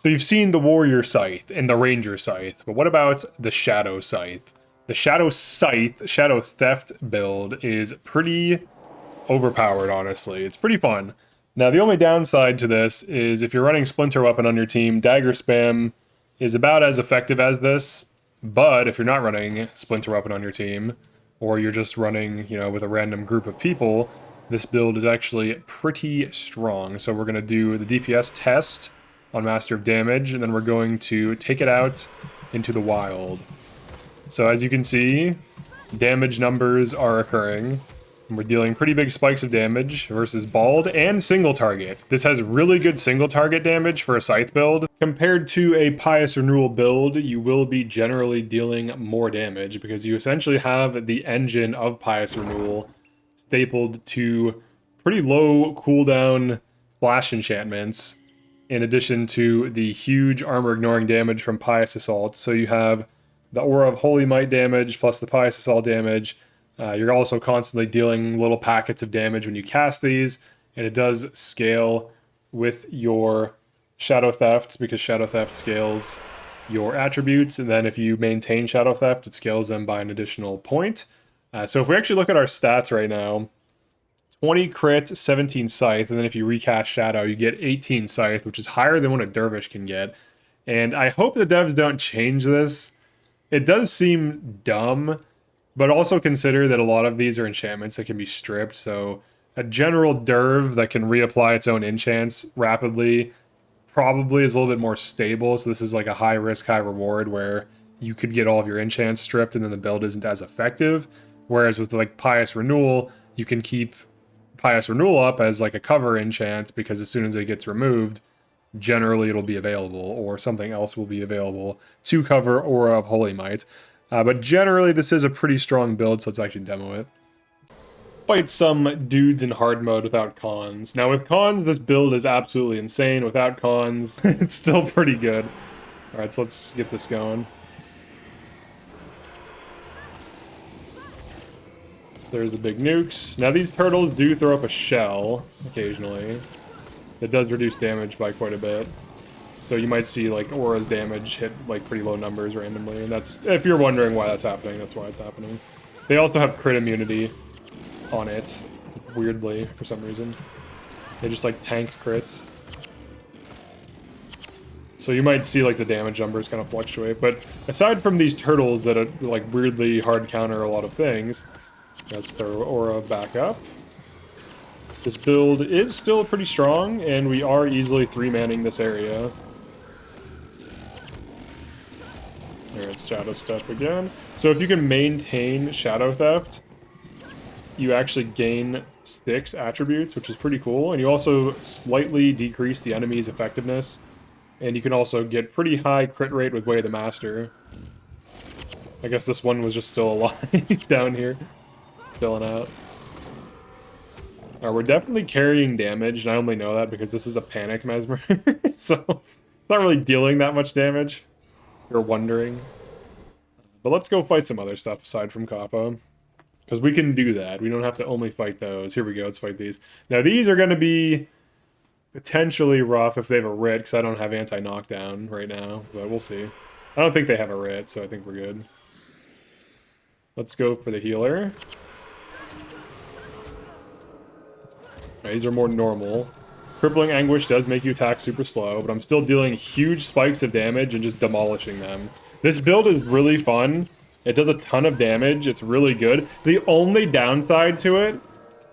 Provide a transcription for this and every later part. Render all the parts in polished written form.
So you've seen the Warrior Scythe and the Ranger Scythe, but what about the Shadow Scythe? The Shadow Scythe, Shadow Theft build is pretty overpowered, honestly. It's pretty fun. Now, the only downside to this is if you're running Splinter Weapon on your team, Dagger Spam is about as effective as this, but if you're not running Splinter Weapon on your team, or you're just running, you know, with a random group of people, this build is actually pretty strong. So we're going to do the DPS test on Master of Damage, and then we're going to take it out into the wild. So as you can see, damage numbers are occurring. We're dealing pretty big spikes of damage versus Bald and single target. This has really good single target damage for a Scythe build. Compared to a Pious Renewal build, you will be generally dealing more damage because you essentially have the engine of Pious Renewal stapled to pretty low cooldown flash enchantments in addition to the huge armor ignoring damage from Pious Assault. So you have the Aura of Holy Might damage plus the Pious Assault damage. You're also constantly dealing little packets of damage when you cast these, and it does scale with your Shadow Theft because Shadow Theft scales your attributes, and then if you maintain Shadow Theft, it scales them by an additional point. So if we actually look at our stats right now, 20 crit, 17 Scythe, and then if you recast Shadow, you get 18 Scythe, which is higher than what a Dervish can get. And I hope the devs don't change this. It does seem dumb, but also consider that a lot of these are enchantments that can be stripped, so a general Derv that can reapply its own enchants rapidly probably is a little bit more stable, so this is like a high risk, high reward where you could get all of your enchants stripped and then the build isn't as effective, whereas with like Pious Renewal, you can keep Pious Renewal up as like a cover enchant because as soon as it gets removed, generally it'll be available or something else will be available to cover Aura of Holy Might. But generally, this is a pretty strong build, so let's actually demo it. Fight some dudes in hard mode without cons. Now, with cons, this build is absolutely insane. Without cons, it's still pretty good. All right, so let's get this going. There's the big nukes. Now, these turtles do throw up a shell occasionally. It does reduce damage by quite a bit. So you might see like Aura's damage hit like pretty low numbers randomly, and that's, if you're wondering why that's happening, that's why it's happening. They also have crit immunity on it, weirdly, for some reason. They just like tank crits. So you might see like the damage numbers kind of fluctuate, but aside from these turtles that are like weirdly hard counter a lot of things, let's throw Aura back up. This build is still pretty strong, and we are easily 3-manning this area. There, it's Shadow Step again. So if you can maintain Shadow Theft, you actually gain 6 attributes, which is pretty cool. And you also slightly decrease the enemy's effectiveness. And you can also get pretty high crit rate with Way of the Master. I guess this one was just still alive down here. Chilling out. We're definitely carrying damage, and I only know that because this is a Panic Mesmer. So it's not really dealing that much damage. You're wondering. But let's go fight some other stuff aside from Kappa. Because we can do that. We don't have to only fight those. Here we go, let's fight these. Now these are going to be potentially rough if they have a writ, because I don't have anti-knockdown right now. But we'll see. I don't think they have a writ, so I think we're good. Let's go for the healer. Right, these are more normal. Crippling Anguish does make you attack super slow, but I'm still dealing huge spikes of damage and just demolishing them. This build is really fun. It does a ton of damage. It's really good. The only downside to it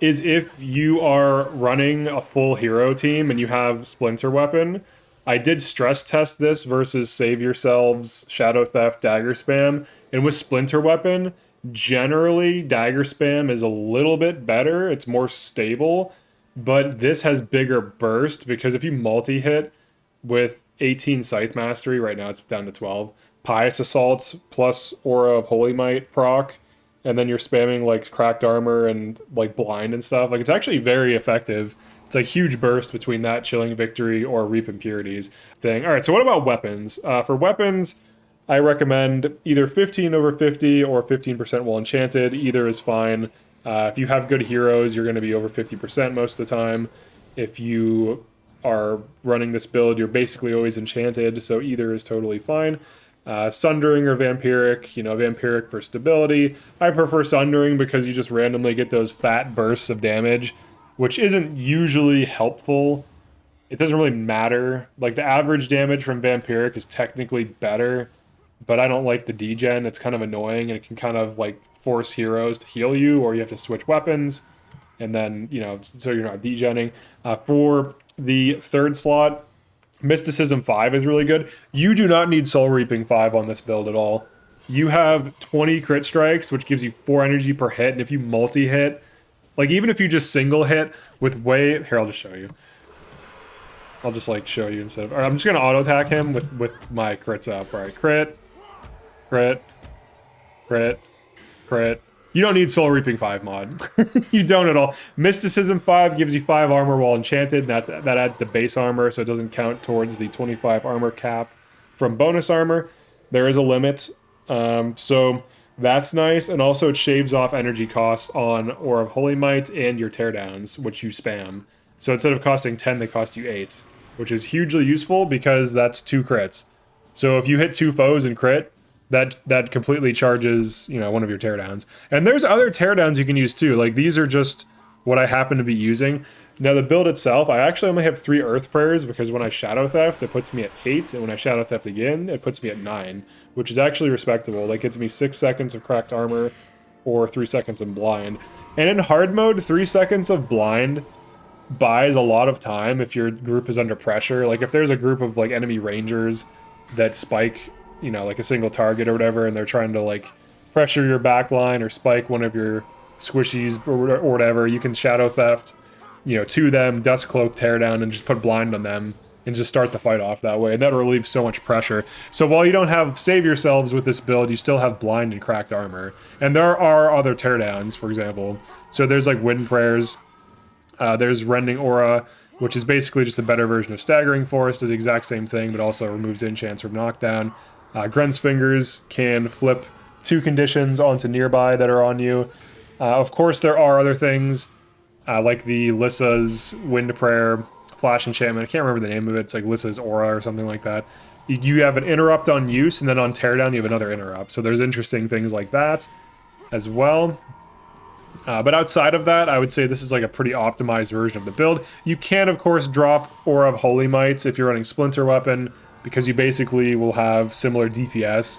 is if you are running a full hero team and you have Splinter Weapon. I did stress test this versus Save Yourselves, Shadow Theft, Dagger Spam, and with Splinter Weapon, generally Dagger Spam is a little bit better. It's more stable. But this has bigger burst because if you multi-hit with 18 Scythe Mastery, right now it's down to 12, Pious Assaults plus Aura of Holy Might proc, and then you're spamming like Cracked Armor and like Blind and stuff, like it's actually very effective. It's a huge burst between that Chilling Victory or Reap Impurities thing. All right, so what about weapons? For weapons, I recommend either 15 over 50 or 15% while enchanted. Either is fine. If you have good heroes, you're going to be over 50% most of the time. If you are running this build, you're basically always enchanted, so either is totally fine. Sundering or Vampiric, you know, Vampiric for stability. I prefer Sundering because you just randomly get those fat bursts of damage, which isn't usually helpful. It doesn't really matter. Like, the average damage from Vampiric is technically better, but I don't like the degen. It's kind of annoying, and it can kind of, like, force heroes to heal you, or you have to switch weapons, and then, you know, so you're not degenning. For the third slot, Mysticism 5 is really good. You do not need Soul Reaping 5 on this build at all. You have 20 crit strikes, which gives you 4 energy per hit, and if you multi-hit, like, even if you just single hit with way... Here, I'll just show you. I'll just, like, show you instead of... I'm just going to auto-attack him with my crits up. All right, crit, crit, crit, crit. You don't need Soul Reaping 5 mod. You don't at all. Mysticism 5 gives you 5 armor while enchanted. That adds the base armor, so it doesn't count towards the 25 armor cap from bonus armor. There is a limit, so that's nice. And also it shaves off energy costs on Aura of Holy Might and your teardowns, which you spam. So instead of costing 10, they cost you 8, which is hugely useful because that's 2 crits. So if you hit 2 foes and crit, that completely charges, you know, one of your teardowns. And there's other teardowns you can use too. Like, these are just what I happen to be using. Now, the build itself, I actually only have 3 Earth Prayers because when I Shadow Theft, it puts me at 8, and when I Shadow Theft again, it puts me at 9, which is actually respectable. That gets me 6 seconds of cracked armor or 3 seconds of blind. And in hard mode, 3 seconds of blind buys a lot of time if your group is under pressure. Like, if there's a group of, like, enemy rangers that spike, you know, like a single target or whatever, and they're trying to, like, pressure your backline or spike one of your squishies or whatever, you can Shadow Theft, you know, to them, Dust Cloak, Teardown, and just put blind on them and just start the fight off that way. And that relieves so much pressure. So while you don't have Save Yourselves with this build, you still have blind and cracked armor. And there are other teardowns, for example. So there's, like, Wind Prayers. There's Rending Aura, which is basically just a better version of Staggering Force. Does the exact same thing, but also removes enchants from knockdown. Gren's Fingers can flip 2 conditions onto nearby that are on you. Of course, there are other things, like the Lissa's Wind Prayer Flash Enchantment. I can't remember the name of it. It's like Lissa's Aura or something like that. You have an interrupt on use, and then on teardown, you have another interrupt. So there's interesting things like that as well. But outside of that, I would say this is like a pretty optimized version of the build. You can, of course, drop Aura of Holy Might if you're running Splinter Weapon, because you basically will have similar DPS.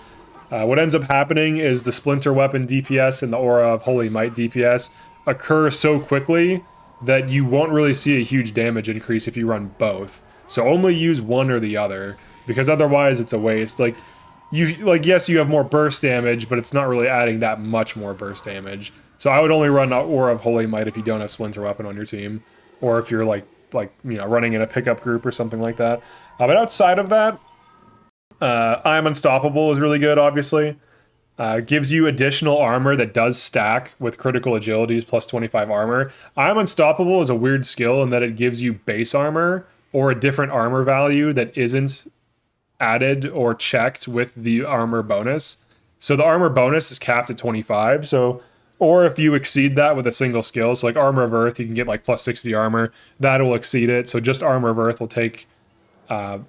What ends up happening is the Splinter Weapon DPS and the Aura of Holy Might DPS occur so quickly that you won't really see a huge damage increase if you run both. So only use one or the other, because otherwise it's a waste. Like, yes, you have more burst damage, but it's not really adding that much more burst damage. So I would only run Aura of Holy Might if you don't have Splinter Weapon on your team, or if you're like you know, running in a pickup group or something like that. But outside of that, I Am Unstoppable is really good, obviously. Gives you additional armor that does stack with critical agilities plus 25 armor. I Am Unstoppable is a weird skill in that it gives you base armor or a different armor value that isn't added or checked with the armor bonus. So the armor bonus is capped at 25, so... Or if you exceed that with a single skill, so like Armor of Earth, you can get like plus 60 armor. That will exceed it, so just Armor of Earth will take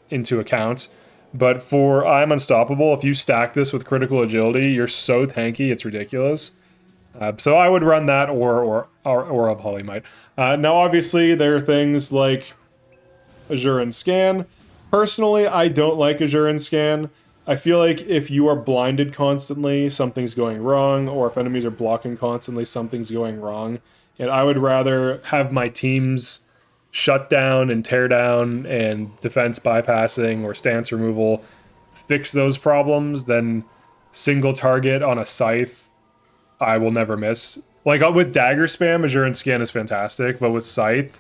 into account. But for I'm Unstoppable, if you stack this with critical agility, you're so tanky, it's ridiculous. So I would run that or of Holy Might. Now, obviously, there are things like Azure and Scan. Personally, I don't like Azure and Scan. I feel like if you are blinded constantly, something's going wrong, or if enemies are blocking constantly, something's going wrong. And I would rather have my teams shut down and tear down and defense bypassing or stance removal fix those problems than single target on a Scythe I will never miss. Like with Dagger Spam, Azure and Scan is fantastic, but with Scythe,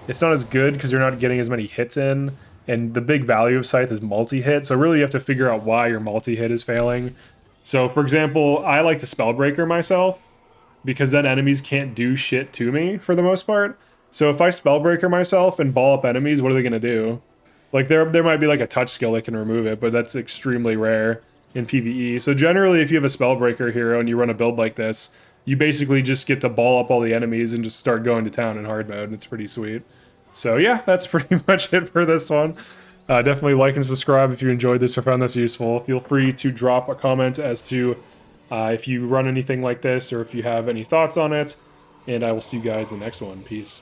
it's not as good because you're not getting as many hits in. And the big value of Scythe is multi-hit, so really you have to figure out why your multi-hit is failing. So, for example, I like to Spellbreaker myself, because then enemies can't do shit to me, for the most part. So if I Spellbreaker myself and ball up enemies, what are they going to do? Like, there might be like a touch skill that can remove it, but that's extremely rare in PvE. So generally, if you have a Spellbreaker hero and you run a build like this, you basically just get to ball up all the enemies and just start going to town in hard mode, and it's pretty sweet. So yeah, that's pretty much it for this one. Definitely like and subscribe if you enjoyed this or found this useful. Feel free to drop a comment as to if you run anything like this or if you have any thoughts on it. And I will see you guys in the next one. Peace.